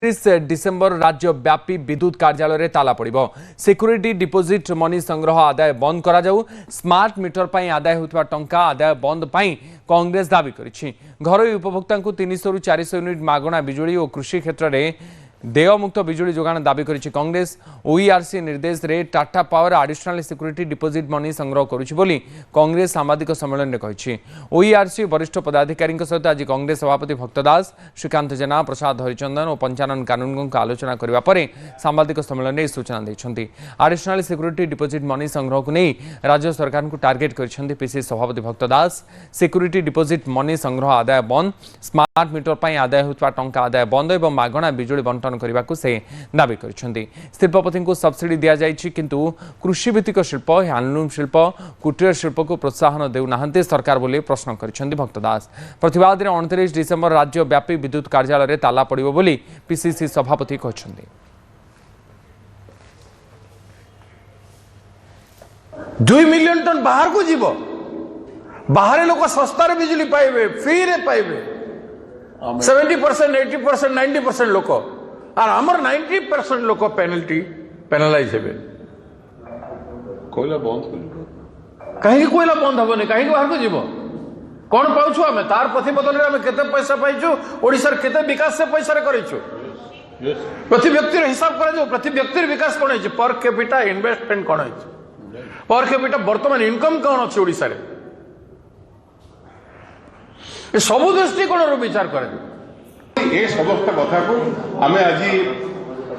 December राज्यव्यापी विद्युत कार्यालय ताला पड़ सिक्यूरीटी डिपोजिट मनी संग्रह आदाय बंद करा जाऊ स्मार्ट मीटर पर आदाय होता टंका आदाय बंद पर कांग्रेस दावी करिछि। घरोई उपभोक्ता 300 रु 400 यूनिट मागणा बिजुली और कृषि क्षेत्र में देयमुक्त बिजुली जोगाण दावी करिछि। कांग्रेस ओईआरसी निर्देश रे Tata power additional security deposit money संग्रह करुछि बोली कांग्रेस सांबादिक सम्मेलन में कहिछि। ओईआरसी वरिष्ठ पदाधिकारी सहित आज कांग्रेस सभापति भक्त दास, श्रीकांत जेना, प्रसाद हरिचंदन और पंचानन कानून आलोचना करने पर सांबादिक सम्मेलन में सूचना देइछन्ति। एडिशनल सिक्यूरीटी डिपोजिट मनी संग्रह को नहीं राज्य सरकार को टार्गेट करिछन्ति पीसीसी सभापति भक्त दास। सिक्यूरीटी डिपोजिट मनी संग्रह आदाय बंद, स्मार्ट मीटर पर आदाय होता टंका आदाय बंद और मागणा बिजुली बंटन करने को से दावी करिसेंति। शिल्पपति को सब्सिडी दिया जाइछि किंतु कृषि भित्तिक शिल्प, हैंडलूम शिल्प, कुटीर शिल्प को प्रोत्साहन देउनाहंते सरकार बोली प्रश्न करिसेंति भक्त दास। प्रतिवाद रे 29 डिसेम्बर राज्यव्यापी विद्युत कार्यालय ताला पड़िबो बोली पीसीसी सभापति कहछन्ति। 2 मिलियन टन बाहर को जीव, बाहर लोक सस्तार बिजुली पाइबे, फ्री रे पाइबे 70%, 80%, 90% लोक और आमर 90% लोक पेनालाइज हेबे। कोयला बंद कहीं कोयला बंद हबने, कहीं बाहर को जीव कौन पाउछु आमे तार प्रति बदल रे आमे केते पैसा पाइछु, ओडिसा रे केते विकास से पैसा रे करिछु। प्रति व्यक्ति रे हिसाब करा जो प्रति व्यक्ति रे विकास कोन है, पर कैपिटा इन्वेस्टमेंट कोन है, पर कैपिटा वर्तमान इनकम कोन अछि ओडिसा रे, ए सब दृष्टिकोण रो विचार करे। ए समस्त कथा को आमे आज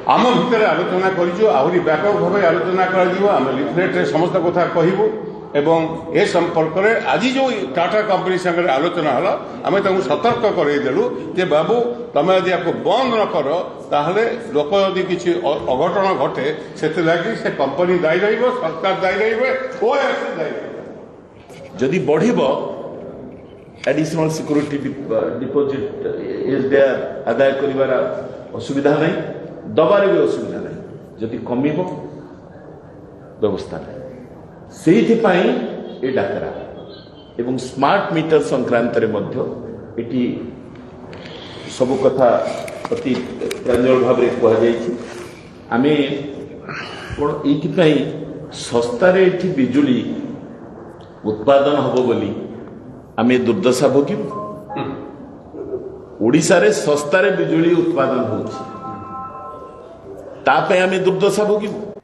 आम भितर आलोचना करिछु, आहुरी व्यापक भाव आलोचना करा आम लिफलेट रे समस्त कथा कहबो एवं ए संपर्क रे आज जो टाटा कंपनी संगे आलोचना हला आमे ताकू सतर्क करई देलु जे बाबू तमे यदि आपको बंद न करो ताहले लोक यदि किछि अघटन घटे सेते लागि से कंपनी दायी रहइबो, सरकार दायी रहइबे, ओएससी दायी रहइबो। जदि बढ़िबो एडिशनल सिक्यूरीटी डिपोजिट एसडीआर आदाय करिवार असुविधा नहीं, दबारे भी असुविधा नहीं। जदि कमिबो व्यवस्था नहीं, सेहिथिपाई ए डाकरा एवं स्मार्ट मीटर संक्रांत रे मध्य एटी सब कथा अति प्रांजल भाव रे कह जायछि। आमे कोन एथिपाई सस्ता रे एठी बिजुली उत्पादन हबो बोली आमे दुर्दशा भोगिबु। ओडिसा रे सस्ता रे बिजुली उत्पादन होछि, तापे आमे दुर्दशा भोगिबु।